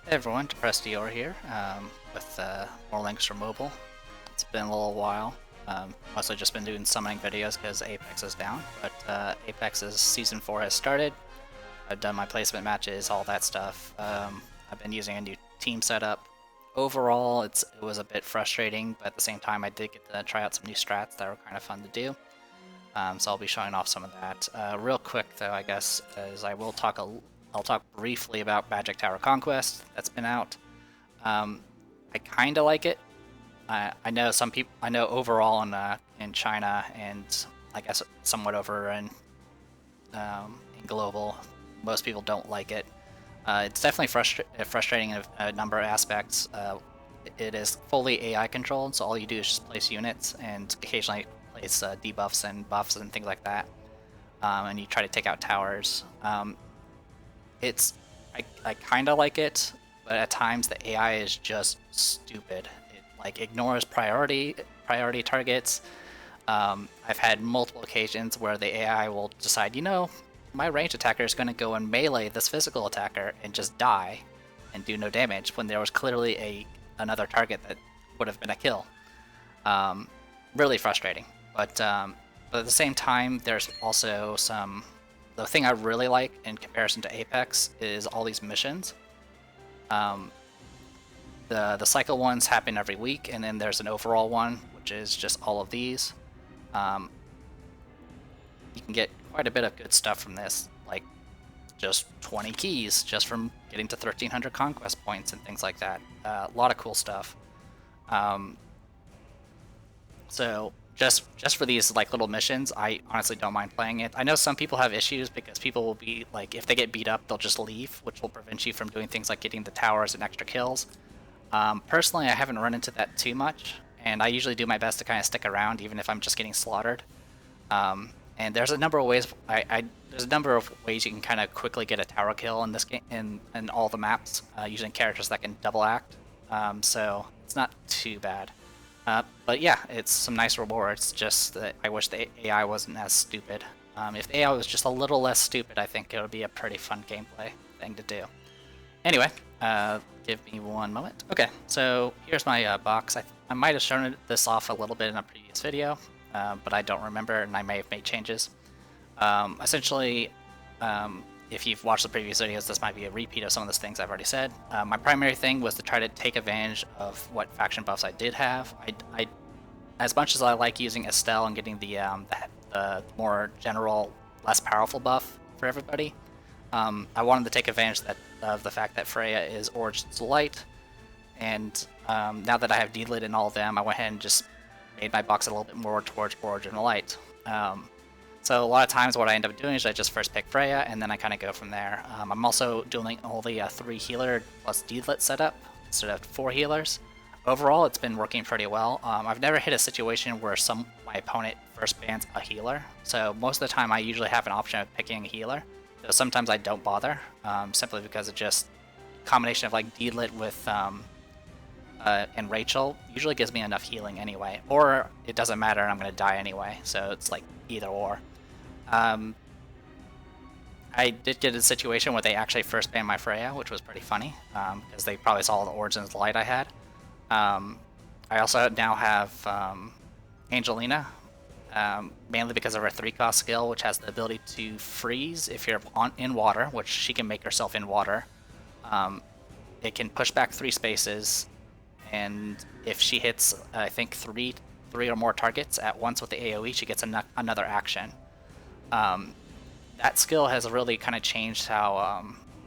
Hey everyone, Depressed Dior here with more links for mobile. It's been a little while. Mostly just been doing summoning videos because Apex is down, but Apex's Season 4 has started. I've done my placement matches, all that stuff. I've been using a new team setup. Overall, it was a bit frustrating, but at the same time I did get to try out some new strats that were kind of fun to do. So I'll be showing off some of that. Real quick though, I guess, is I'll talk briefly about Magic Tower Conquest that's been out. I kind of like it. I know some people. I know overall in China and I guess somewhat over in global, most people don't like it. It's definitely frustrating in a number of aspects. It is fully AI controlled, so all you do is just place units and occasionally place debuffs and buffs and things like that. And you try to take out towers. It's I kind of like it, but at times the AI is just stupid. It like ignores priority targets. I've had multiple occasions where the AI will decide, my ranged attacker is going to go and melee this physical attacker and just die and do no damage when there was clearly another target that would have been a kill. Really frustrating, but at the same time, there's also the thing I really like in comparison to Apex is all these missions. The cycle ones happen every week, and then there's an overall one, which is just all of these. You can get quite a bit of good stuff from this, like just 20 keys just from getting to 1300 conquest points and things like that. A lot of cool stuff. So just for these like little missions, I honestly don't mind playing it. I know some people have issues because people will be like, if they get beat up, they'll just leave, which will prevent you from doing things like getting the towers and extra kills. Personally, I haven't run into that too much, and I usually do my best to kind of stick around, even if I'm just getting slaughtered. And there's a number of ways there's a number of ways you can kind of quickly get a tower kill in this game in all the maps using characters that can double act. So it's not too bad. But yeah, it's some nice rewards, just that I wish the AI wasn't as stupid. If the AI was just a little less stupid, I think it would be a pretty fun gameplay thing to do. Anyway, give me one moment. Okay, so here's my box. I might have shown this off a little bit in a previous video, but I don't remember, and I may have made changes. Essentially, if you've watched the previous videos, this might be a repeat of some of the things I've already said. My primary thing was to try to take advantage of what faction buffs I did have. As much as I like using Estelle and getting the more general, less powerful buff for everybody, I wanted to take advantage of the fact that Freya is Origin's Light, and now that I have D-Lit in all of them, I went ahead and just made my box a little bit more towards Origin Light. So a lot of times what I end up doing is I just first pick Freya, and then I kind of go from there. I'm also doing all the 3 healer plus D-Lit setup instead of 4 healers. Overall, it's been working pretty well. I've never hit a situation where my opponent first bans a healer, so most of the time I usually have an option of picking a healer. So sometimes I don't bother, simply because it just combination of like D-Lit with and Rachel usually gives me enough healing anyway, or it doesn't matter and I'm going to die anyway, so it's like either or. I did get a situation where they actually first banned my Freya, which was pretty funny, because they probably saw the Origins Light I had. I also now have Angelina, mainly because of her 3-cost skill, which has the ability to freeze if you're in water, which she can make herself in water. It can push back 3 spaces, and if she hits, I think, three or more targets at once with the AoE, she gets another action. That skill has really kind of changed how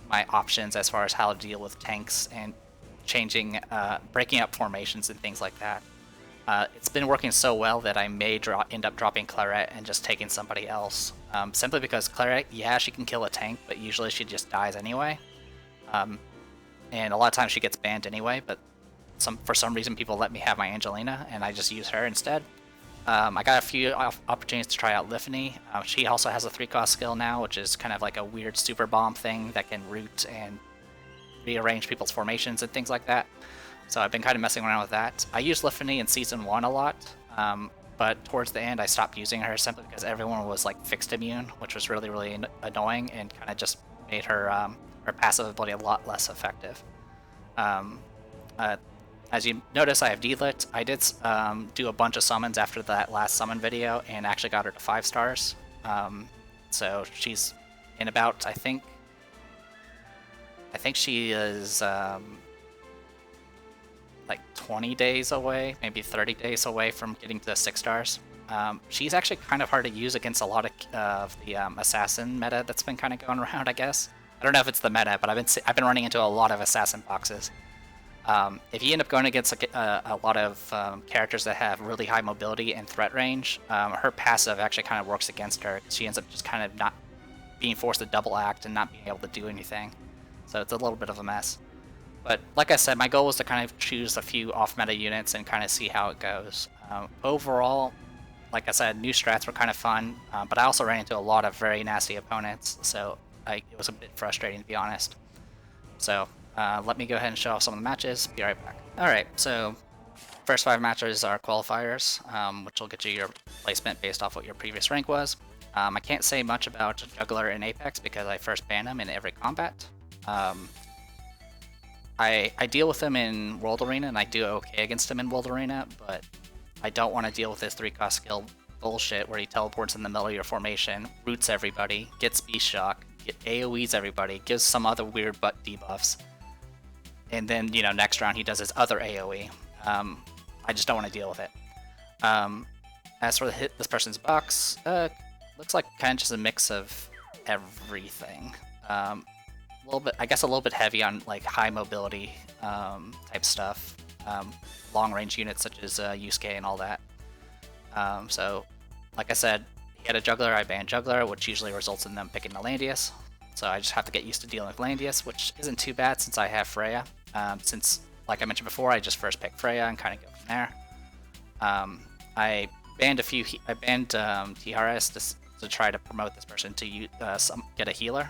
my options as far as how to deal with tanks and breaking up formations and things like that. It's been working so well that I may end up dropping Claret and just taking somebody else. Simply because Claret, yeah, she can kill a tank, but usually she just dies anyway. And a lot of times she gets banned anyway, but for some reason people let me have my Angelina, and I just use her instead. I got a few opportunities to try out Lifney. She also has a 3-cost skill now, which is kind of like a weird super bomb thing that can root and rearrange people's formations and things like that. So I've been kind of messing around with that. I used Lifney in Season 1 a lot, but towards the end I stopped using her simply because everyone was like fixed immune, which was really, really annoying and kind of just made her passive ability a lot less effective. Um, uh, as you notice, I have D-Lit. I did do a bunch of summons after that last summon video and actually got her to 5 stars. So she's in about, I think she is like 20 days away, maybe 30 days away from getting to 6 stars. She's actually kind of hard to use against a lot of the assassin meta that's been kind of going around, I guess. I don't know if it's the meta, but I've been running into a lot of assassin boxes. If you end up going against a lot of characters that have really high mobility and threat range, her passive actually kind of works against her. She ends up just kind of not being forced to double act and not being able to do anything. So it's a little bit of a mess. But like I said, my goal was to kind of choose a few off-meta units and kind of see how it goes. Overall, like I said, new strats were kind of fun, but I also ran into a lot of very nasty opponents, so it was a bit frustrating to be honest. So let me go ahead and show off some of the matches. Be right back. Alright, so first 5 matches are qualifiers, which will get you your placement based off what your previous rank was. I can't say much about Jugler in Apex because I first banned him in every combat. I deal with him in World Arena, and I do okay against him in World Arena, but I don't want to deal with his 3-cost skill bullshit where he teleports in the middle of your formation, roots everybody, gets Beast Shock, AoEs everybody, gives some other weird butt debuffs, and then, you know, next round he does his other AoE. I just don't want to deal with it. As for this person's box, looks like kind of just a mix of everything. I guess a little bit heavy on like high mobility type stuff, long range units such as Yusuke and all that. So, like I said, he had a Jugler, I banned Jugler, which usually results in them picking Langrisser. So I just have to get used to dealing with Langrisser, which isn't too bad since I have Freya. Since, like I mentioned before, I just first pick Freya and kind of go from there. I banned TRS to try to promote this person to get a healer.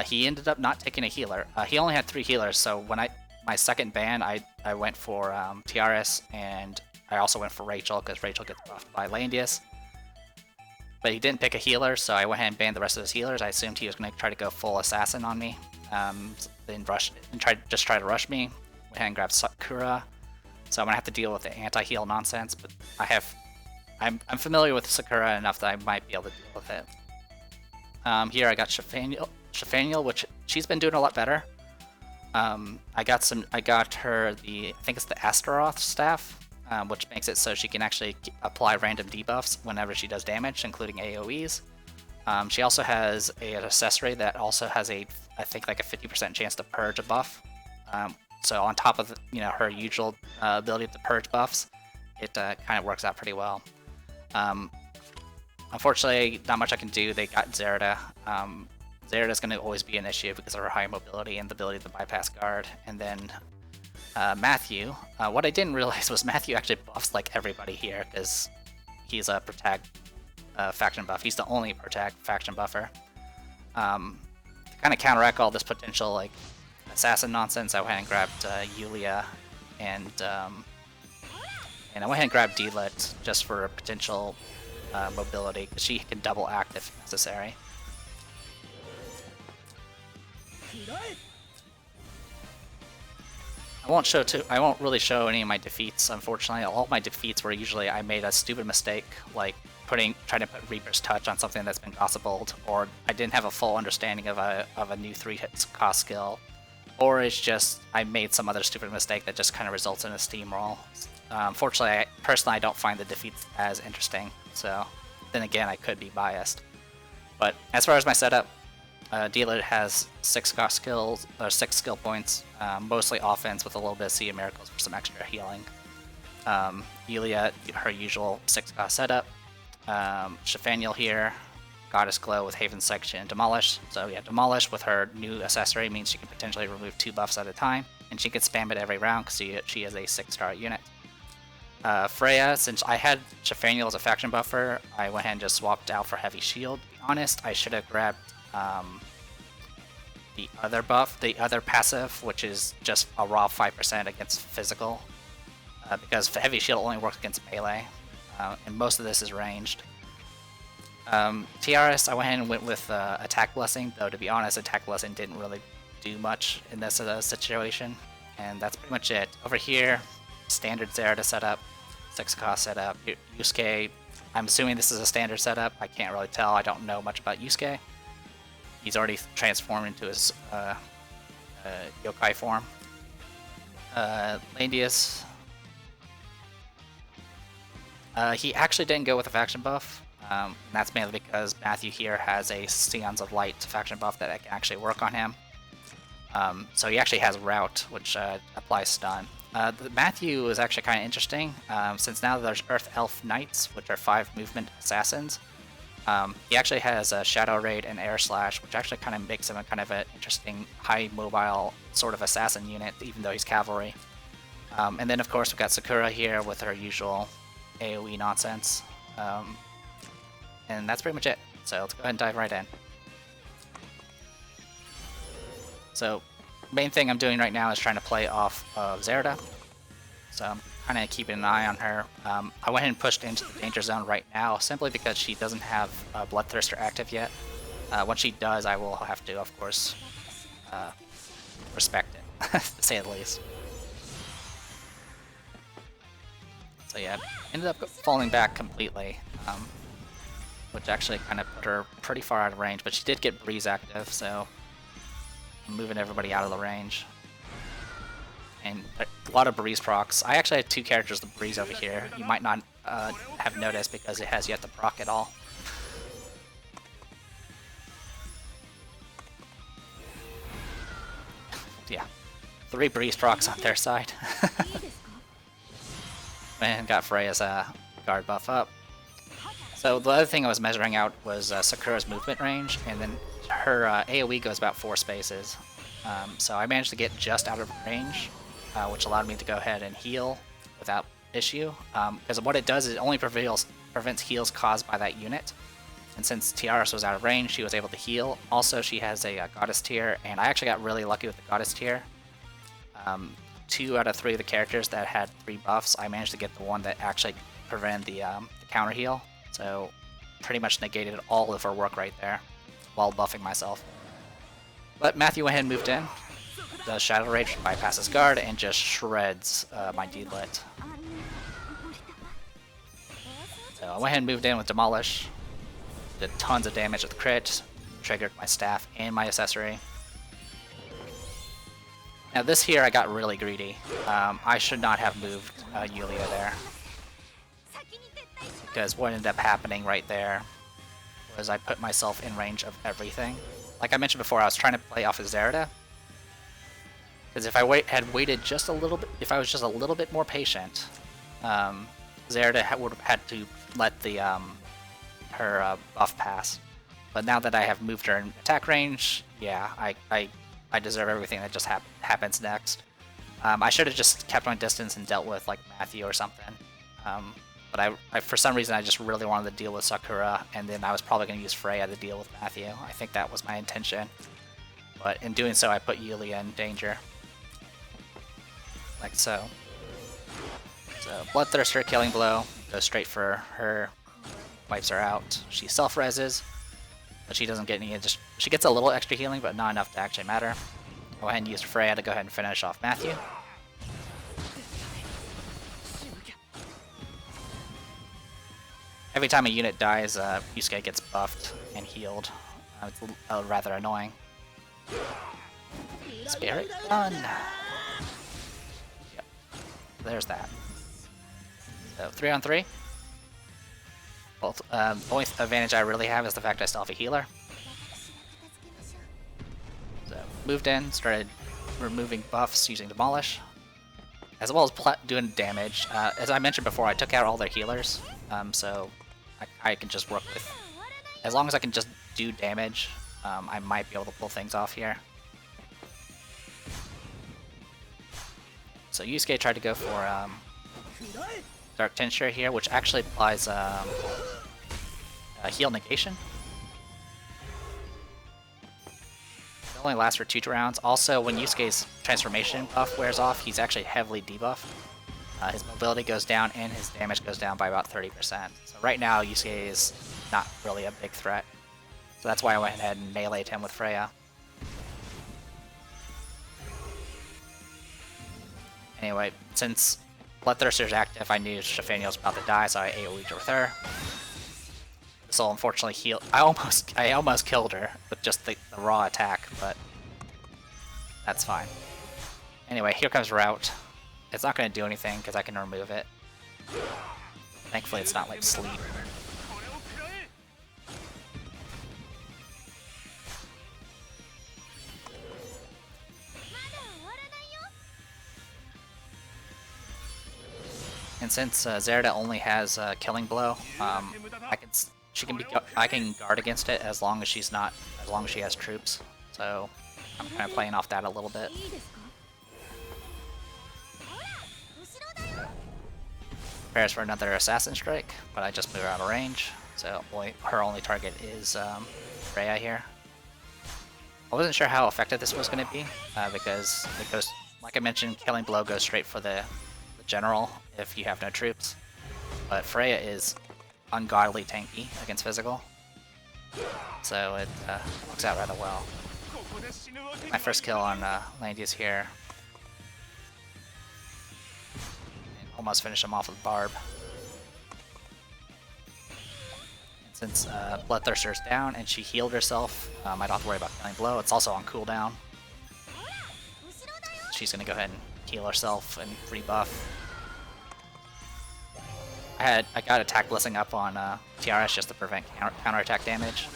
He ended up not taking a healer. He only had 3 healers, so when my second ban, I went for TRS, and I also went for Rachel, because Rachel gets buffed by Langrisser. But he didn't pick a healer, so I went ahead and banned the rest of his healers. I assumed he was going to try to go full assassin on me, then try to rush me. Went ahead and grabbed Sakura, so I'm going to have to deal with the anti-heal nonsense, but I'm familiar with Sakura enough that I might be able to deal with it. Here I got Shafaniel, which she's been doing a lot better. I got her I think it's the Astaroth staff, which makes it so she can actually apply random debuffs whenever she does damage, including AoEs. She also has an accessory that also has I think like a 50% chance to purge a buff. So on top of her usual ability to purge buffs, it kind of works out pretty well. Unfortunately, not much I can do. They got Zerida. Zerida's going to always be an issue because of her high mobility and the ability to bypass guard. And then Matthew. What I didn't realize was Matthew actually buffs like everybody here because he's a protect faction buff. He's the only protect faction buffer. To kind of counteract all this potential like assassin nonsense, I went ahead and grabbed Yulia, and I went ahead and grabbed D-Lit just for potential mobility because she can double act if necessary. I won't really show any of my defeats, unfortunately. All of my defeats were usually I made a stupid mistake, like trying to put Reaper's Touch on something that's been gossipled, or I didn't have a full understanding of a new 3-cost skill, or it's just I made some other stupid mistake that just kind of results in a steamroll. Unfortunately, personally, I don't find the defeats as interesting, so then again, I could be biased. But as far as my setup, D-Lit has 6 skill points, mostly offense with a little bit of Sea of Miracles for some extra healing. Yulia, her usual 6-cost setup. Shafaniel here, Goddess Glow with Haven Section and Demolish. So yeah, Demolish with her new accessory means she can potentially remove 2 buffs at a time, and she can spam it every round because she is a 6-star unit. Freya, since I had Shafaniel as a faction buffer, I went ahead and just swapped out for Heavy Shield. To be honest, I should have grabbed the other buff, the other passive, which is just a raw 5% against physical, because Heavy Shield only works against melee, and most of this is ranged. TRS, I went ahead and went with Attack Blessing, though to be honest, Attack Blessing didn't really do much in this situation, and that's pretty much it. Over here, standard Zera to set up, 6 cost setup. Yusuke, I'm assuming this is a standard setup. I can't really tell. I don't know much about Yusuke. He's already transformed into his yokai form. Landius, he actually didn't go with a faction buff. And that's mainly because Matthew here has a Scions of Light faction buff that can actually work on him. So he actually has Rout, which applies stun. Matthew is actually kind of interesting, since now there's Earth Elf Knights, which are 5 movement assassins. He actually has a Shadow Raid and Air Slash, which actually kind of makes him a kind of an interesting high mobile sort of assassin unit, even though he's cavalry. And then of course we've got Sakura here with her usual AoE nonsense. And that's pretty much it. So let's go ahead and dive right in. So main thing I'm doing right now is trying to play off of Zerda. So I'm kind of keeping an eye on her. I went ahead and pushed into the danger zone right now simply because she doesn't have Bloodthirster active yet. When she does, I will have to, of course, respect it, to say the least. So yeah, ended up falling back completely, which actually kind of put her pretty far out of range, but she did get Breeze active, so I'm moving everybody out of the range. And a lot of Breeze procs. I actually had 2 characters with Breeze over here. You might not have noticed because it has yet to proc at all. Yeah, 3 Breeze procs on their side. And got Freya's guard buff up. So the other thing I was measuring out was Sakura's movement range, and then her AoE goes about 4 spaces. So I managed to get just out of range, which allowed me to go ahead and heal without issue. Because what it does is it only prevents heals caused by that unit. And since Tiaras was out of range, she was able to heal. Also, she has a Goddess tier, and I actually got really lucky with the Goddess tier. 2 out of 3 of the characters that had 3 buffs, I managed to get the one that actually prevented the counter heal. So pretty much negated all of her work right there while buffing myself. But Matthew went ahead and moved in. The Shadow Rage bypasses guard and just shreds my D-Lit. So I went ahead and moved in with Demolish. Did tons of damage with crit. Triggered my staff and my accessory. Now this here I got really greedy. I should not have moved Yulia there. Because what ended up happening right there was I put myself in range of everything. Like I mentioned before, I was trying to play off of Zerda. Because if I had waited just a little bit, if I was just a little bit more patient, Zerda would have had to let the her buff pass. But now that I have moved her in attack range, yeah, I deserve everything that just happens next. I should have just kept my distance and dealt with like Matthew or something. But I, for some reason, I just really wanted to deal with Sakura, and then I was probably going to use Freya to deal with Matthew. I think that was my intention. But in doing so, I put Yulia in danger. Like so. So, Bloodthirster, Killing Blow, goes straight for her, wipes her out. She self-reses, but she doesn't get any, she gets a little extra healing, but not enough to actually matter. Go ahead and use Freya to go ahead and finish off Matthew. Every time a unit dies, Yusuke gets buffed and healed. It's rather annoying. Spirit Gun! Yep. There's that. So, 3 on 3. Both, the only advantage I really have is the fact I still have a healer. So, moved in, started removing buffs using Demolish, as well as doing damage. As I mentioned before, I took out all their healers, so I can just work with... As long as I can just do damage, I might be able to pull things off here. So Yusuke tried to go for Dark Tincture here, which actually applies heal negation. It only lasts for 2 rounds. Also, when Yusuke's transformation buff wears off, he's actually heavily debuffed. His mobility goes down and his damage goes down by about 30%. So right now, Yusuke is not really a big threat. So that's why I went ahead and meleeed him with Freya. Anyway, since Bloodthirster's active, I knew Shafaniel was about to die, so I AoE'd with her. So unfortunately heal. I almost killed her with just the raw attack, but that's fine. Anyway, here comes Rout. It's not going to do anything because I can remove it. Thankfully it's not like sleep. And since Zerda only has Killing Blow, I can guard against it as long as she has troops. So I'm kind of playing off that a little bit. Prepares for another Assassin Strike, but I just move her out of range. So her only target is Freya here. I wasn't sure how effective this was going to be because it goes, like I mentioned, Killing Blow goes straight for the general if you have no troops, but Freya is ungodly tanky against physical, so it works out rather well. My first kill on Landius here, and almost finish him off with Barb. And since Bloodthirster's down and she healed herself, I don't have to worry about Killing Blow. It's also on cooldown. She's gonna go ahead and heal herself and rebuff. I got Attack Blessing up on TRS just to prevent counterattack damage.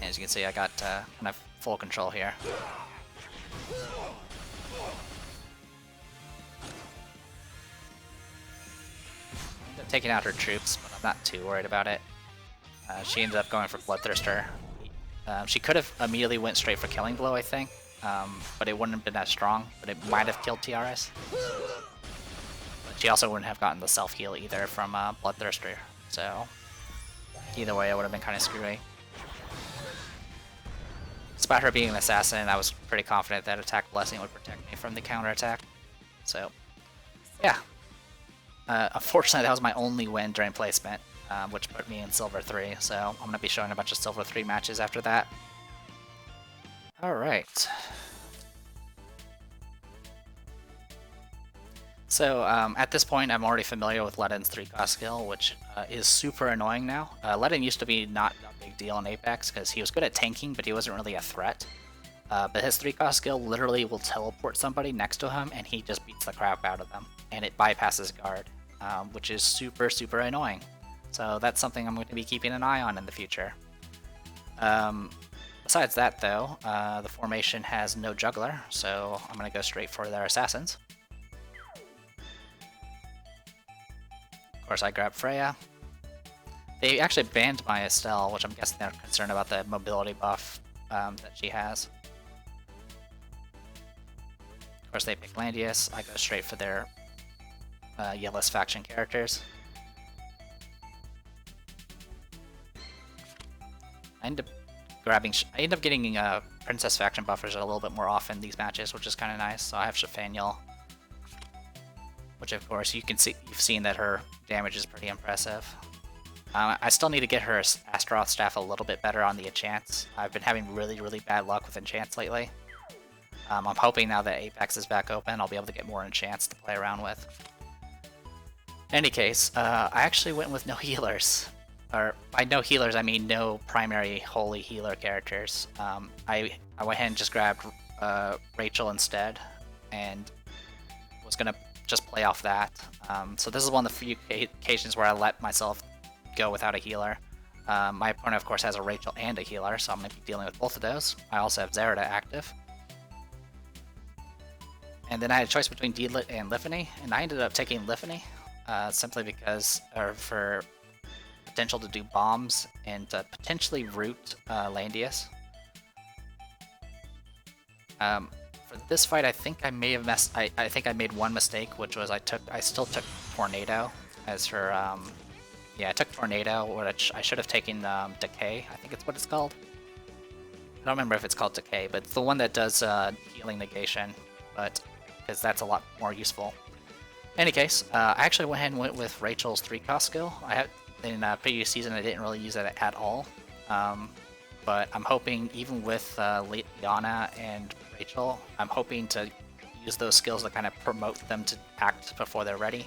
And as you can see, I got kind of full control here. Ended up taking out her troops, but I'm not too worried about it. She ended up going for Bloodthirster. She could have immediately went straight for Killing Blow, I think. But it wouldn't have been as strong, but it might have killed TRS. But she also wouldn't have gotten the self-heal either from Bloodthirster, so either way it would have been kind of screwy. Despite her being an assassin, I was pretty confident that Attack Blessing would protect me from the counterattack. So, yeah. Unfortunately, that was my only win during placement, which put me in Silver 3, so I'm going to be showing a bunch of Silver 3 matches after that. Alright. So, at this point, I'm already familiar with Leden's 3-cost skill, which is super annoying now. Leden used to be not a big deal in Apex, because he was good at tanking, but he wasn't really a threat. But his 3-cost skill literally will teleport somebody next to him, and he just beats the crap out of them. And it bypasses guard, which is super, super annoying. So that's something I'm going to be keeping an eye on in the future. Besides that, though, the formation has no Jugler, so I'm going to go straight for their assassins. Of course, I grab Freya. They actually banned my Estelle, which I'm guessing they're concerned about the mobility buff that she has. Of course, they pick Landius. I go straight for their Yellis faction characters. I end up getting Princess faction buffers a little bit more often these matches, which is kind of nice. So I have Shafaniel, which of course you've seen that her damage is pretty impressive. I still need to get her Astaroth staff a little bit better on the enchants. I've been having really, really bad luck with enchants lately. I'm hoping now that Apex is back open, I'll be able to get more enchants to play around with. In any case, I actually went with no healers. Or by no healers, I mean no primary holy healer characters. I went ahead and just grabbed Rachel instead, and was gonna just play off that. So this is one of the few occasions where I let myself go without a healer. My opponent, of course, has a Rachel and a healer, so I'm gonna be dealing with both of those. I also have Zerda active. And then I had a choice between D-Lit and Liffany, and I ended up taking Liffany, simply because for potential to do bombs and to potentially root Landius. For this fight, I think I may have I think I made one mistake, which was I still took Tornado as her. Yeah, I took Tornado, which I should have taken Decay. I think it's what it's called. I don't remember if it's called Decay, but it's the one that does healing negation. But because that's a lot more useful. In any case, I actually went ahead and went with Rachel's 3-cost skill. In previous season, I didn't really use it at all. but I'm hoping even with Liana and Rachel, I'm hoping to use those skills to kind of promote them to act before they're ready.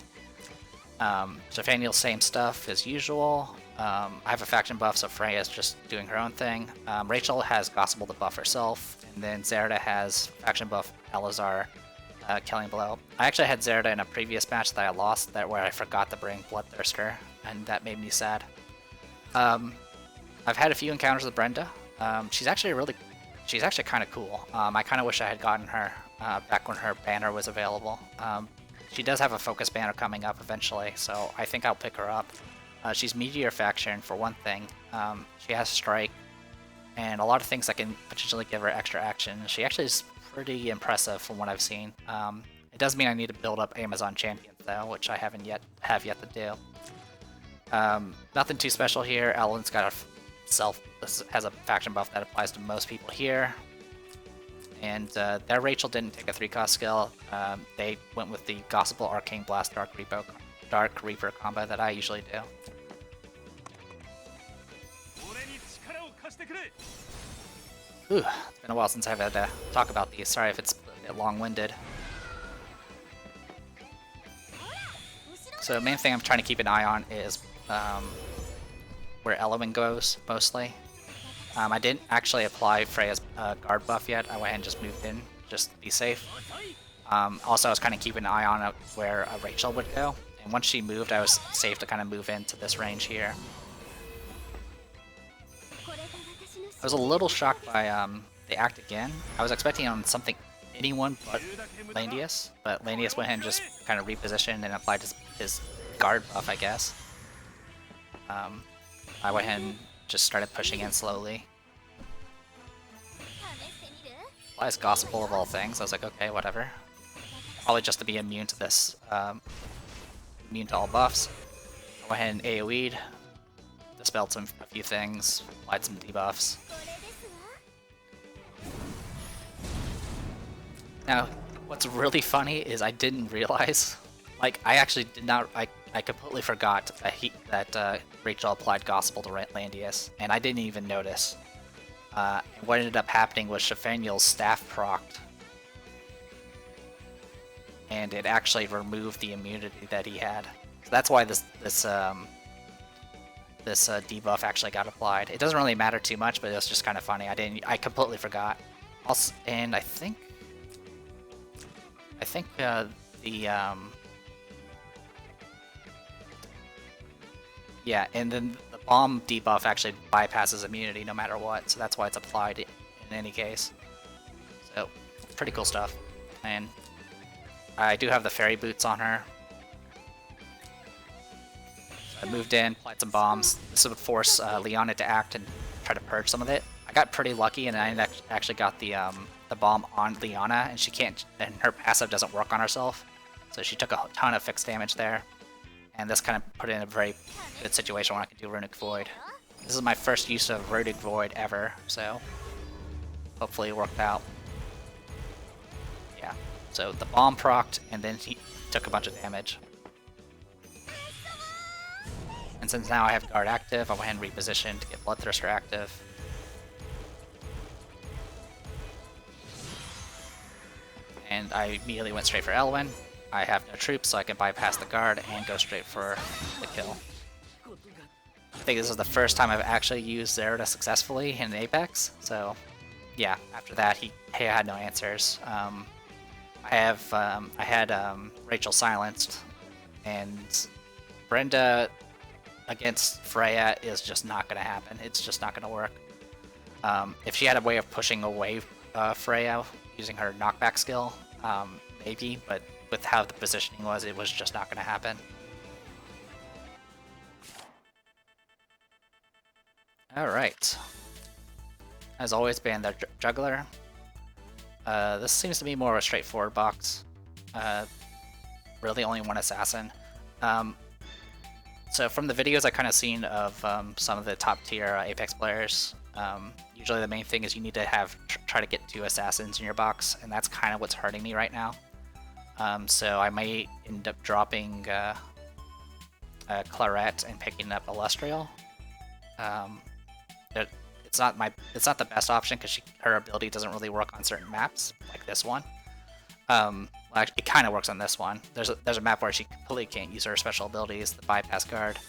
Nathaniel, same stuff as usual. I have a faction buff, so Freya's just doing her own thing. Rachel has Gospel to buff herself, and then Zerda has faction buff Elazar, Killing Blow. I actually had Zerda in a previous match that I lost, where I forgot to bring Bloodthirster, and that made me sad. I've had a few encounters with Brenda. She's actually kind of cool. I kind of wish I had gotten her back when her banner was available. She does have a focus banner coming up eventually, so I think I'll pick her up. She's Meteor faction for one thing. She has Strike, and a lot of things that can potentially give her extra action. She actually is pretty impressive from what I've seen. It does mean I need to build up Amazon champions though, which I have yet to do. Nothing too special here. Ellen's got has a faction buff that applies to most people here. And their Rachel didn't take a 3-cost skill. They went with the Gospel Arcane Blast Dark Reaper combo that I usually do. Ooh, it's been a while since I've had to talk about these. Sorry if it's a bit long-winded. So the main thing I'm trying to keep an eye on is where Elowen goes, mostly. I didn't actually apply Freya's guard buff yet. I went ahead and just moved in, just to be safe. Also, I was kind of keeping an eye on where Rachel would go. And once she moved, I was safe to kind of move into this range here. I was a little shocked by the act again. I was expecting on anyone but Landius, but Landius went ahead and just kind of repositioned and applied his guard buff, I guess. I went ahead and just started pushing in slowly. Applies Gospel of all things. I was like, okay, whatever. Probably just to be immune to this, immune to all buffs. I went ahead and AoE'd, dispelled a few things, applied some debuffs. Now, what's really funny is I didn't realize, like, I actually did not, I completely forgot that Rachel applied Gospel to Landius, and I didn't even notice. And what ended up happening was Nathaniel's staff procced, and it actually removed the immunity that he had. So that's why this debuff actually got applied. It doesn't really matter too much, but it was just kind of funny. I completely forgot. Also, and I think yeah, and then the bomb debuff actually bypasses immunity no matter what, so that's why it's applied in any case. So, pretty cool stuff. And I do have the fairy boots on her. So I moved in, applied some bombs. This would force Liana to act and try to purge some of it. I got pretty lucky, and I actually got the bomb on Liana, and and her passive doesn't work on herself, so she took a ton of fixed damage there. And this kind of put it in a very good situation where I could do Runic Void. This is my first use of Runic Void ever, so hopefully it worked out. Yeah, so the bomb procced, and then he took a bunch of damage. And since now I have guard active, I went ahead and repositioned to get Bloodthirster active. And I immediately went straight for Elwyn. I have no troops, so I can bypass the guard and go straight for the kill. I think this is the first time I've actually used Zerda successfully in Apex, so yeah, after that he had no answers. I had Rachel silenced, and Brenda against Freya is just not going to happen. It's just not going to work. If she had a way of pushing away Freya using her knockback skill, maybe, but with how the positioning was, it was just not going to happen. Alright. As always, ban the Jugler. This seems to be more of a straightforward box. Really only one assassin. So from the videos I kind of seen of some of the top tier Apex players, usually the main thing is you need to try to get 2 assassins in your box, and that's kind of what's hurting me right now. So I may end up dropping Claret and picking up Illustrial. It's it's not the best option because her ability doesn't really work on certain maps like this one. Well, actually, it kind of works on this one. There's a map where she completely can't use her special abilities, the bypass guard.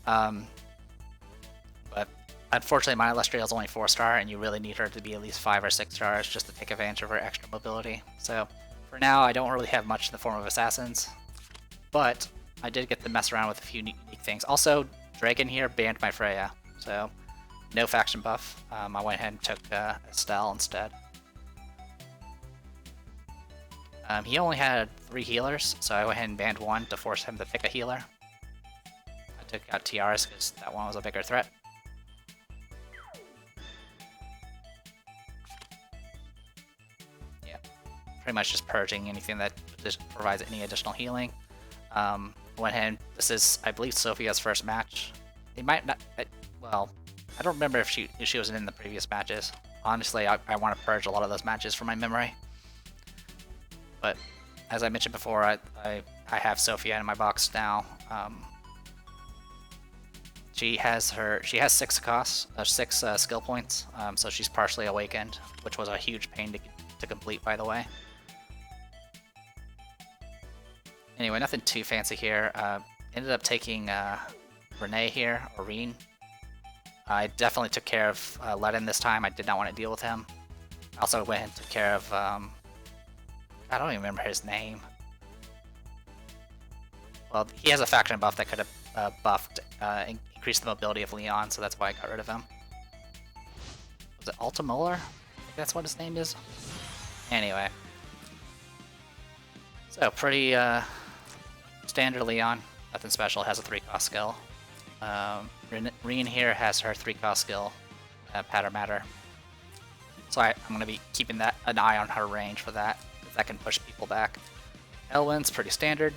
But unfortunately, my Illustrial is only 4-star, and you really need her to be at least 5 or 6 stars just to take advantage of her extra mobility. So for now, I don't really have much in the form of assassins, but I did get to mess around with a few unique things. Also, Dragon here banned my Freya, so no faction buff. I went ahead and took Estelle instead. He only had 3 healers, so I went ahead and banned 1 to force him to pick a healer. I took out Tiaras because that one was a bigger threat. Yeah, pretty much just purging anything that just provides any additional healing. Went ahead and this is, I believe, Sophia's first match. It might not, well, I don't remember if she wasn't in the previous matches. Honestly, I want to purge a lot of those matches from my memory. But as I mentioned before, I have Sophia in my box now. She has 6 costs, 6 skill points, so she's partially awakened, which was a huge pain to complete, by the way. Anyway, nothing too fancy here. Ended up taking Renee here, or Reen. I definitely took care of Ledin this time. I did not want to deal with him. I also went and took care of, I don't even remember his name. Well, he has a faction buff that could have buffed, increased the mobility of Leon, so that's why I got rid of him. Was it Altamolar? I think that's what his name is. Anyway. So, pretty standard Leon. Nothing special, has a 3-cost skill. Reen here has her 3-cost skill, Patter Matter. So I'm going to be keeping an eye on her range for that, because that can push people back. Elwyn's pretty standard.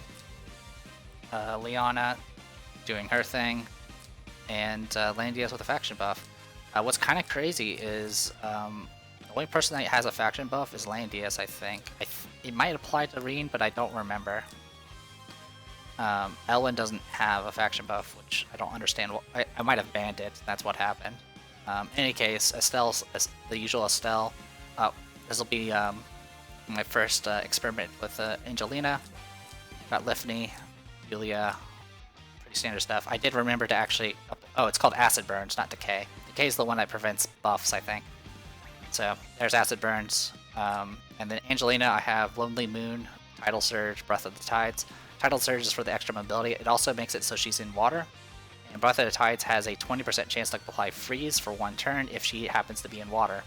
Liana doing her thing. And Landias with a faction buff. What's kind of crazy is the only person that has a faction buff is Landias, I think. It might apply to Reen, but I don't remember. Elwyn doesn't have a faction buff, which I don't understand. I might have banned it. That's what happened. In any case, Estelle's the usual Estelle. This will be my first experiment with Angelina. Got Lifney, Julia, pretty standard stuff. I did remember to actually... Oh, it's called Acid Burns, not Decay. Decay is the one that prevents buffs, I think. So there's Acid Burns. And then Angelina, I have Lonely Moon, Tidal Surge, Breath of the Tides. Tidal Surge is for the extra mobility. It also makes it so she's in water. And Breath of the Tides has a 20% chance to apply freeze for 1 turn if she happens to be in water.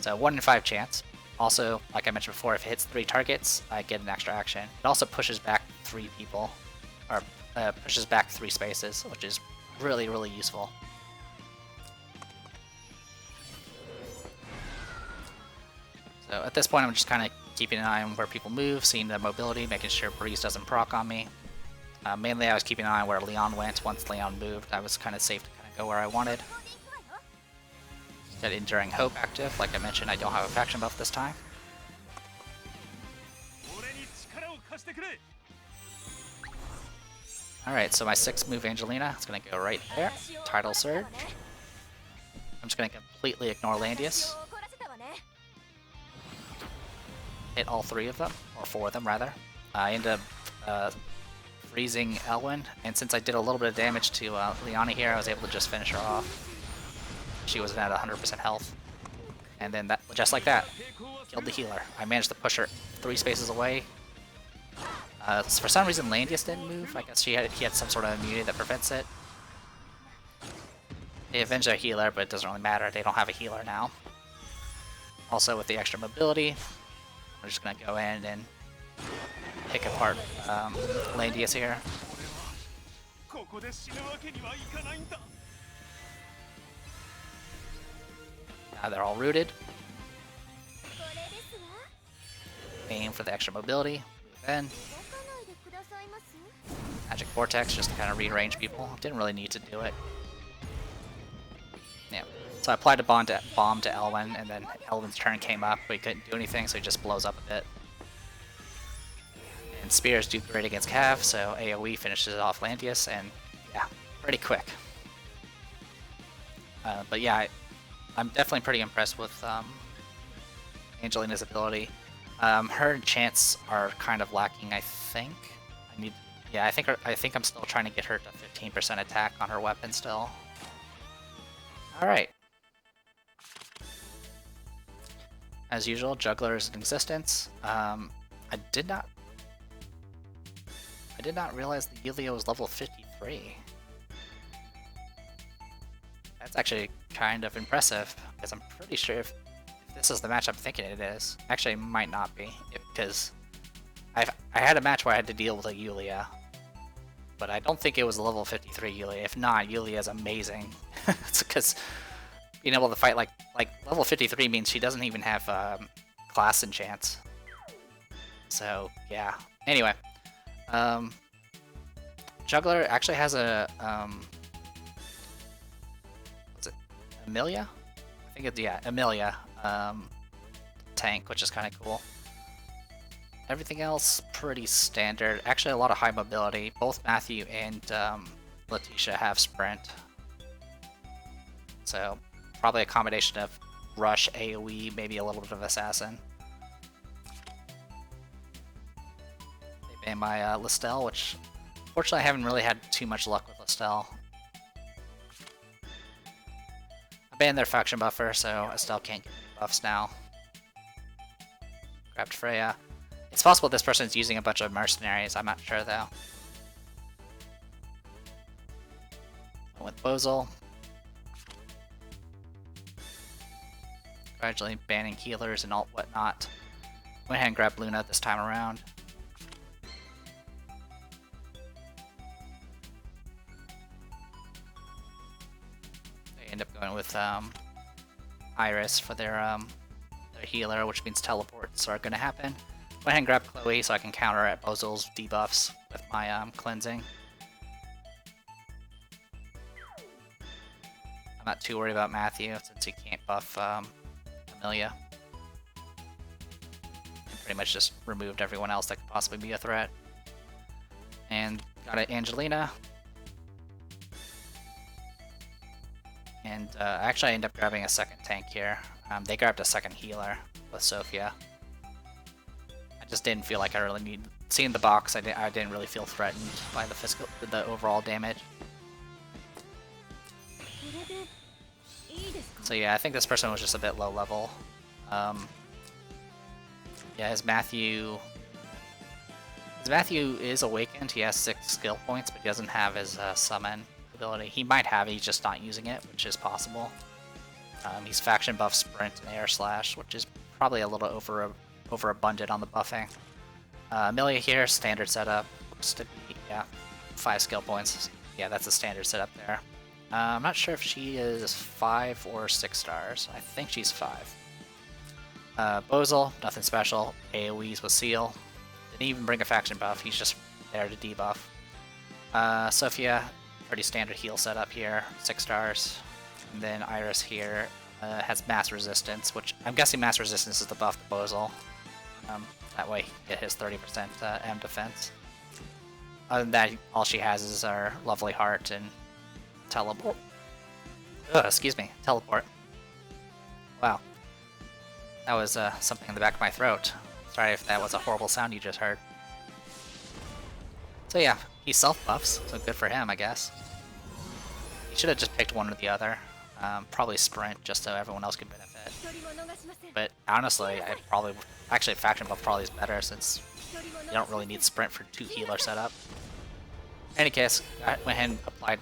So 1 in 5 chance. Also, like I mentioned before, if it hits 3 targets, I get an extra action. It also pushes back 3 people, or pushes back 3 spaces, which is really, really useful. So at this point, I'm just kind of keeping an eye on where people move, seeing the mobility, making sure Breeze doesn't proc on me. Mainly I was keeping an eye on where Leon went. Once Leon moved, I was kind of safe to kind of go where I wanted. Got Enduring Hope active. Like I mentioned, I don't have a faction buff this time. Alright, so my 6th move Angelina, it's going to go right there. Tidal Surge. I'm just going to completely ignore Landias. Hit all 3 of them, or 4 of them rather. I end up freezing Elwyn, and since I did a little bit of damage to Liana here, I was able to just finish her off. She was at 100% health. And then, just like that, killed the healer. I managed to push her 3 spaces away. For some reason, Landias didn't move. I guess he had some sort of immunity that prevents it. They avenged their healer, but it doesn't really matter. They don't have a healer now. Also, with the extra mobility, we're just going to go in and pick apart Landias here. Now they're all rooted. Aim for the extra mobility. Then Magic Vortex just to kind of rearrange people. Didn't really need to do it. Yeah. So I applied a bomb to Elwyn, and then Elwyn's turn came up, but he couldn't do anything, so he just blows up a bit. And Spears do great against Cav, so AoE finishes off Landias, and yeah, pretty quick. But yeah, I'm definitely pretty impressed with Angelina's ability. Her chants are kind of lacking, I think. I need, yeah, I think I'm still trying to get her to 15% attack on her weapon still. All right. As usual, Jugler is in existence. I did not realize the Yulia was level 53. That's actually kind of impressive, because I'm pretty sure if this is the match I'm thinking it is. Actually, it might not be, because I had a match where I had to deal with a Yulia, but I don't think it was a level 53 Yulia. If not, Yulia is amazing. It's because being able to fight like level 53 means she doesn't even have class enchants. So yeah. Anyway, Jugler actually has a what's it? Amelia? I think it's, yeah, Amelia tank, which is kind of cool. Everything else pretty standard. Actually, a lot of high mobility. Both Matthew and Letitia have sprint, so probably a combination of rush, AoE, maybe a little bit of assassin. They banned my Listel, which fortunately I haven't really had too much luck with Listel. I banned their faction buffer, so Estelle can't get any buffs now. Grabbed Freya. It's possible this person is using a bunch of mercenaries, I'm not sure though. With Bozel. Gradually banning healers and alt whatnot. Went ahead and grabbed Luna this time around. They end up going with Iris for their healer, which means teleports are going to happen. Go ahead and grab Chloe so I can counter at Bozel's debuffs with my cleansing. I'm not too worried about Matthew since he can't buff Amelia. And pretty much just removed everyone else that could possibly be a threat. And got it, Angelina. And actually I ended up grabbing a second tank here. They grabbed a second healer with Sophia. I just didn't feel like I really needed... Seeing the box, I didn't really feel threatened by the overall damage. So yeah, I think this person was just a bit low level. Yeah, his Matthew is awakened. He has 6 skill points, but he doesn't have his summon ability. He might have it, he's just not using it, which is possible. He's faction buff sprint and air slash, which is probably a little overabundant on the buffing. Amelia here, standard setup. Looks to be, yeah, 5 skill points. Yeah, that's a standard setup there. I'm not sure if she is 5 or 6 stars. I think she's 5. Bozel, nothing special. AoEs with Seal. Didn't even bring a faction buff, he's just there to debuff. Sophia, pretty standard heal setup here, 6 stars. And then Iris here has mass resistance, which I'm guessing mass resistance is the buff to Bozel. That way he get his 30% M defense. Other than that, all she has is our lovely heart and teleport. Excuse me, teleport. Wow. That was something in the back of my throat. Sorry if that was a horrible sound you just heard. So yeah, he self-buffs, so good for him, I guess. He should have just picked one or the other. Probably sprint, just so everyone else could benefit. But honestly, actually faction buff probably is better since you don't really need sprint for 2 healer setup. In any case, I went ahead and applied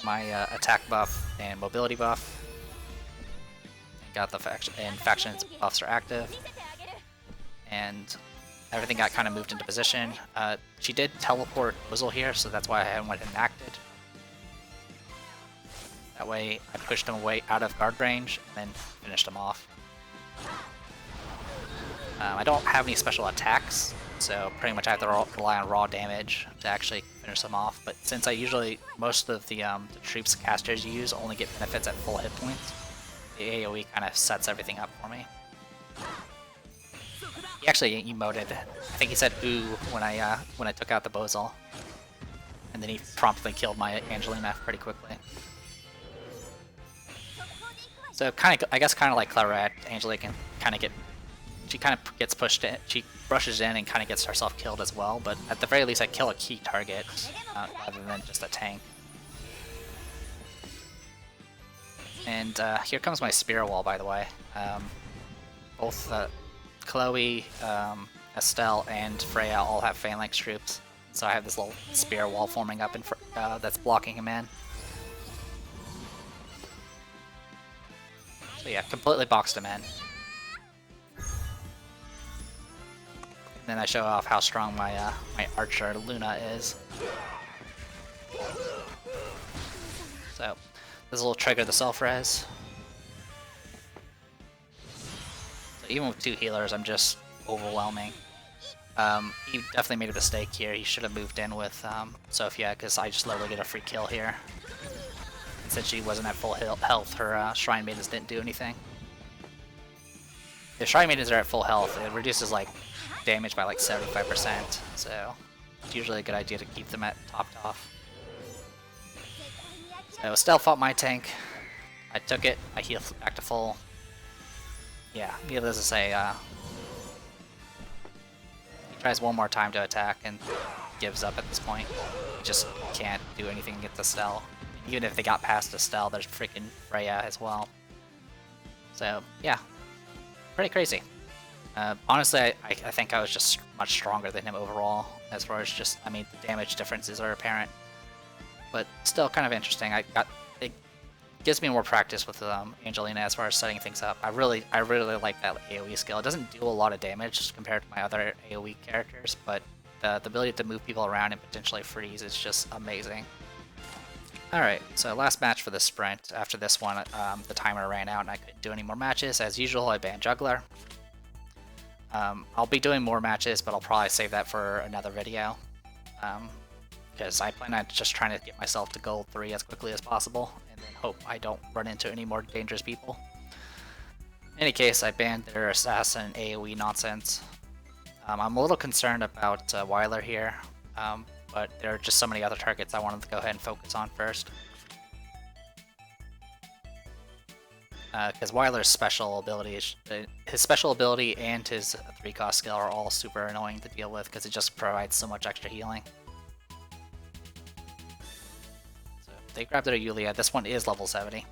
my attack buff and mobility buff. Got the faction buffs are active, and everything got kind of moved into position. She did teleport Bozel here, so that's why I went and acted. That way I pushed him away out of guard range and then finished him off. I don't have any special attacks, so pretty much I have to rely on raw damage to actually finish them off. But since most of the troops casters use only get benefits at full hit points, the AoE kind of sets everything up for me. He actually emoted. I think he said "ooh" when I took out the Bozel, and then he promptly killed my Angelina pretty quickly. So I guess kind of like Claret, Angela can kind of she kind of gets pushed in, she rushes in and kind of gets herself killed as well, but at the very least I kill a key target rather than just a tank. And here comes my spear wall, by the way. Both Chloe, Estelle, and Freya all have phalanx troops, so I have this little spear wall forming up that's blocking him in. So yeah, completely boxed him in. And then I show off how strong my my archer Luna is. So this will trigger the self-res. So even with 2 healers, I'm just overwhelming. He definitely made a mistake here. He should have moved in with Sophia, because I just literally get a free kill here. And since she wasn't at full health, her Shrine Maidens didn't do anything. If Shrine Maidens are at full health, it reduces like damage by like 75%, so it's usually a good idea to keep them at topped off. So Estelle fought my tank. I took it. I healed back to full. Yeah, needless to say, he tries one more time to attack and gives up at this point. He just can't do anything against Estelle. Even if they got past Estelle, there's freaking Freya as well. So yeah, pretty crazy. Honestly, I think I was just much stronger than him overall, as far as just, I mean, the damage differences are apparent. But still kind of interesting. It gives me more practice with Angelina as far as setting things up. I really like that AoE skill. It doesn't do a lot of damage compared to my other AoE characters, but the ability to move people around and potentially freeze is just amazing. Alright, so last match for the sprint. After this one, the timer ran out and I couldn't do any more matches. As usual, I banned Jugler. I'll be doing more matches, but I'll probably save that for another video. Because I plan on just trying to get myself to gold 3 as quickly as possible, and then hope I don't run into any more dangerous people. In any case, I banned their assassin AoE nonsense. I'm a little concerned about Jugler here, but there are just so many other targets I wanted to go ahead and focus on first. Because Jugler's special ability, his special ability and his 3-cost skill are all super annoying to deal with because it just provides so much extra healing. So they grabbed their Yulia. This one is level 70.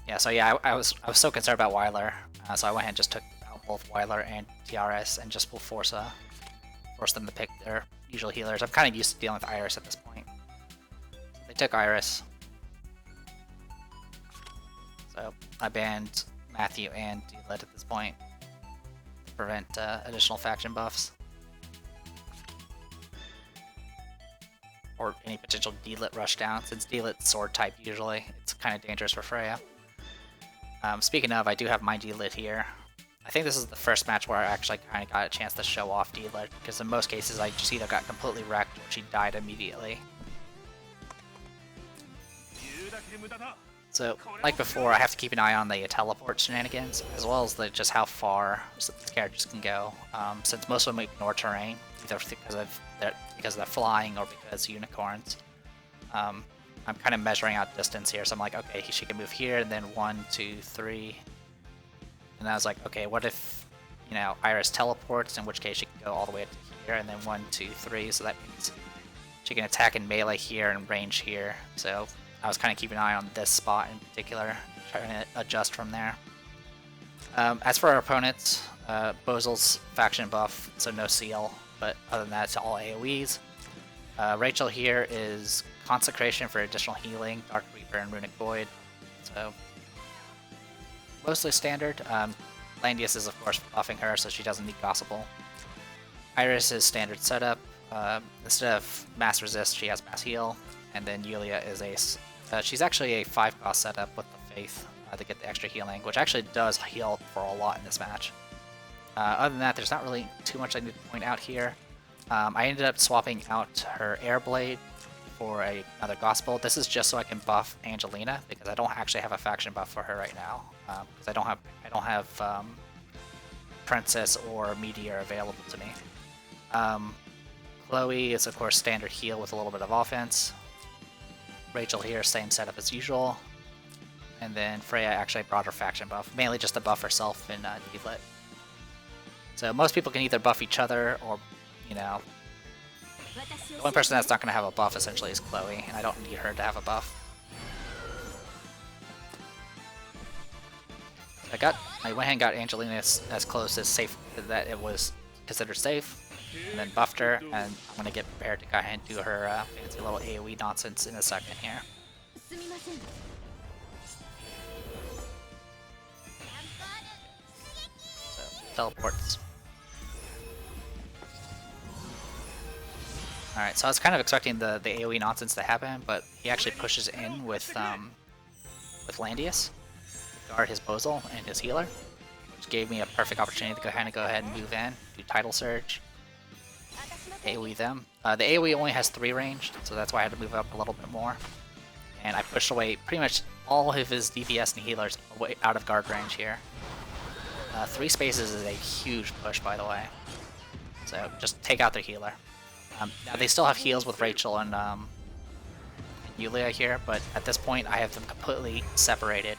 Yeah, so yeah, I was so concerned about Jugler, so I went ahead and just took out both Jugler and TRS and just will force them to pick their usual healers. I'm kind of used to dealing with Iris at this point. So they took Iris. So I banned Matthew and D-Lit at this point to prevent additional faction buffs. Or any potential D-Lit rush down, since D-Lit's sword type usually. It's kind of dangerous for Freya. Speaking of, I do have my D-Lit here. I think this is the first match where I actually kind of got a chance to show off D-Lit, because in most cases I just either got completely wrecked or she died immediately. So, like before, I have to keep an eye on the teleport shenanigans, as well as just how far these characters can go, since most of them ignore terrain, either because they're flying or because unicorns. I'm kind of measuring out distance here, so I'm like, okay, she can move here, and then 1, 2, 3, and I was like, okay, what if, you know, Iris teleports, in which case she can go all the way up to here, and then 1, 2, 3, so that means she can attack in melee here and range here, so I was kind of keeping an eye on this spot in particular, trying to adjust from there. As for our opponents, Bozel's faction buff, so no seal, but other than that, it's all AoEs. Rachel here is Consecration for additional healing, Dark Reaper and Runic Void, so mostly standard. Landius is of course buffing her, so she doesn't need Gospel. Iris is standard setup. Instead of Mass Resist, she has Mass Heal, and then Yulia is she's actually a 5-cost setup with the Faith to get the extra healing, which actually does heal for a lot in this match. Other than that, there's not really too much I need to point out here. I ended up swapping out her Airblade for another Gospel. This is just so I can buff Angelina, because I don't actually have a faction buff for her right now, because I don't have Princess or Meteor available to me. Chloe is of course standard heal with a little bit of offense. Rachel here, same setup as usual. And then Freya actually brought her faction buff, mainly just to buff herself in Deedlit. So most people can either buff each other or, you know, the only person that's not going to have a buff essentially is Chloe, and I don't need her to have a buff. I went ahead and got Angelina as close as safe that it was considered safe, and then buffed her, and I'm going to get prepared to go ahead and do her fancy little AoE nonsense in a second here. So, teleports. Alright, so I was kind of expecting the AoE nonsense to happen, but he actually pushes in with Landius to guard his Bozal and his healer, which gave me a perfect opportunity to go ahead and move in, do Tidal Surge, AoE them. The AoE only has 3 ranged, so that's why I had to move up a little bit more. And I pushed away pretty much all of his DPS and healers away out of guard range here. 3 spaces is a huge push, by the way. So just take out their healer. Now they still have heals with Rachel and Yulia here, but at this point I have them completely separated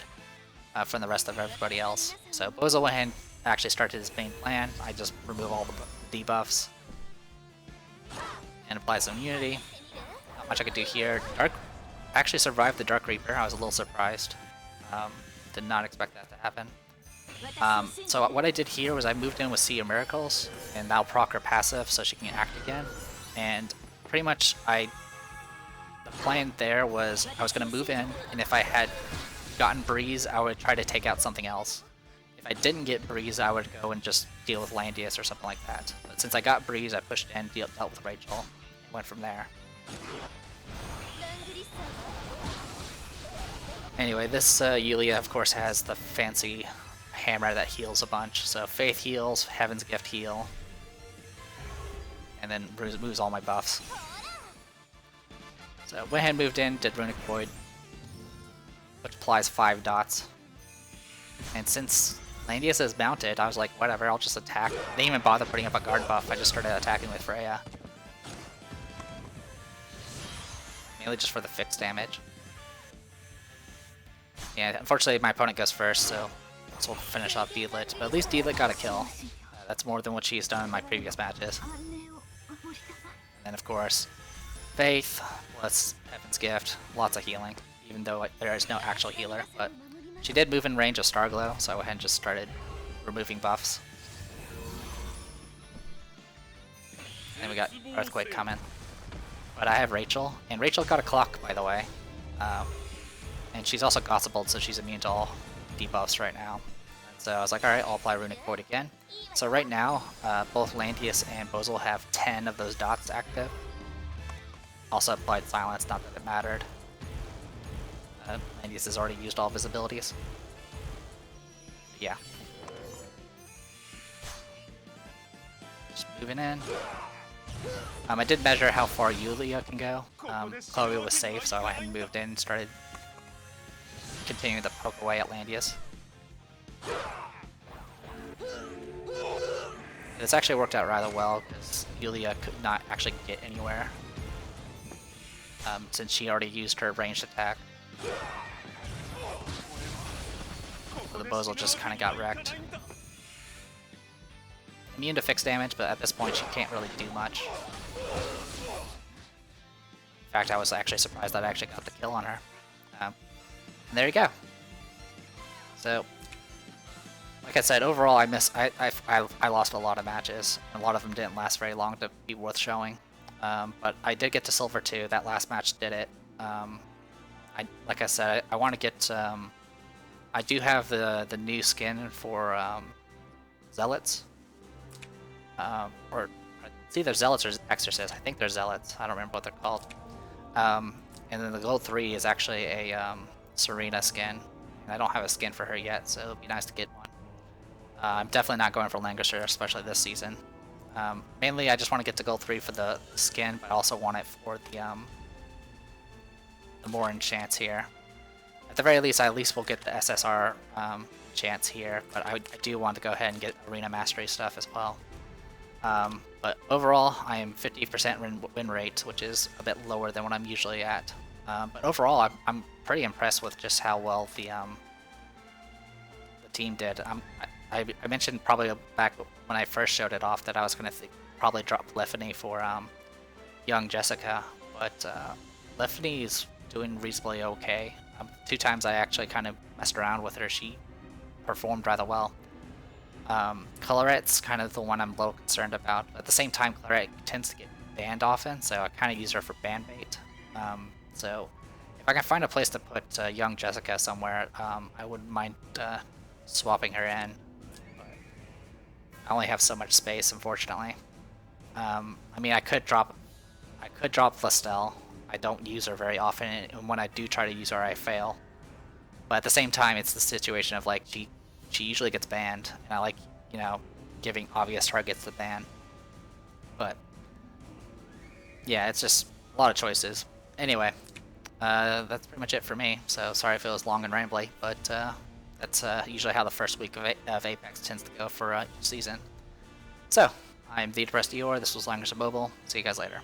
from the rest of everybody else. So Bozal went ahead and actually started his main plan. I just remove all the debuffs and apply some immunity. Not much I could do here. Dark actually survived the Dark Reaper. I was a little surprised. Did not expect that to happen. So what I did here was I moved in with Sea of Miracles, and now proc her passive so she can act again. And pretty much the plan there was I was going to move in, and if I had gotten Breeze, I would try to take out something else. If I didn't get Breeze, I would go and just deal with Landius or something like that. But since I got Breeze, I pushed in, dealt with Rachel, and went from there. Anyway, this Yulia, of course, has the fancy hammer that heals a bunch. So Faith heals, Heaven's Gift heal, and then moves all my buffs. So went ahead and moved in, did Runic Void, which applies 5 dots. And since Landius is mounted, I was like, whatever, I'll just attack. I didn't even bother putting up a guard buff, I just started attacking with Freya. Mainly just for the fixed damage. Yeah, unfortunately my opponent goes first, so this will finish off Deedlit, but at least Deedlit got a kill. That's more than what she's done in my previous matches. And then of course, Faith, plus Heaven's Gift, lots of healing, even though there is no actual healer, but she did move in range of Starglow, so I went ahead and just started removing buffs. And we got Earthquake coming. But I have Rachel, and Rachel got a clock, by the way. And she's also Gossipbled, so she's immune to all debuffs right now. So I was like, alright, I'll apply Runic Void again. So right now, both Landius and Bozal have 10 of those dots active. Also applied Silence, not that it mattered. Landius has already used all of his abilities. But yeah. Just moving in. I did measure how far Yulia can go. Chloe was safe, so I went and moved in and started continuing to poke away at Landius. This actually worked out rather well, because Yulia could not actually get anywhere, since she already used her ranged attack. So the Bozal just kind of got wrecked. Immune to fixed damage, but at this point she can't really do much. In fact, I was actually surprised that I actually got the kill on her. And there you go. So, like I said, overall I lost a lot of matches. A lot of them didn't last very long to be worth showing. But I did get to Silver 2. That last match did it. Like I said, I want to get. I do have the new skin for Zealots. Or it's either Zealots or Exorcists. I think they're Zealots. I don't remember what they're called. And then the Gold 3 is actually a Serena skin. And I don't have a skin for her yet, so it'll be nice to get one. I'm definitely not going for Langrisser, especially this season. Mainly, I just want to get to Gold 3 for the skin, but I also want it for the more enchants here. At the very least, I at least will get the SSR chance here, but I do want to go ahead and get Arena Mastery stuff as well. But overall, I am 50% win rate, which is a bit lower than what I'm usually at. But overall, I'm pretty impressed with just how well the team did. I mentioned probably back when I first showed it off that I was going to probably drop Lefany for young Jessica, but Lefany is doing reasonably okay. 2 times I actually kind of messed around with her. She performed rather well. Claret's kind of the one I'm a little concerned about. At the same time, Claret tends to get banned often, so I kind of use her for ban bait. So if I can find a place to put young Jessica somewhere, I wouldn't mind swapping her in. But I only have so much space, unfortunately. I mean, I could drop Lestel. I don't use her very often, and when I do try to use her, I fail. But at the same time, it's the situation of like she usually gets banned, and I like, you know, giving obvious targets to ban. But yeah, it's just a lot of choices. Anyway, that's pretty much it for me. So sorry if it was long and rambly, but that's usually how the first week of Apex tends to go for each season. So I'm the Depressed Eeyore. This was Langrisser Mobile. See you guys later.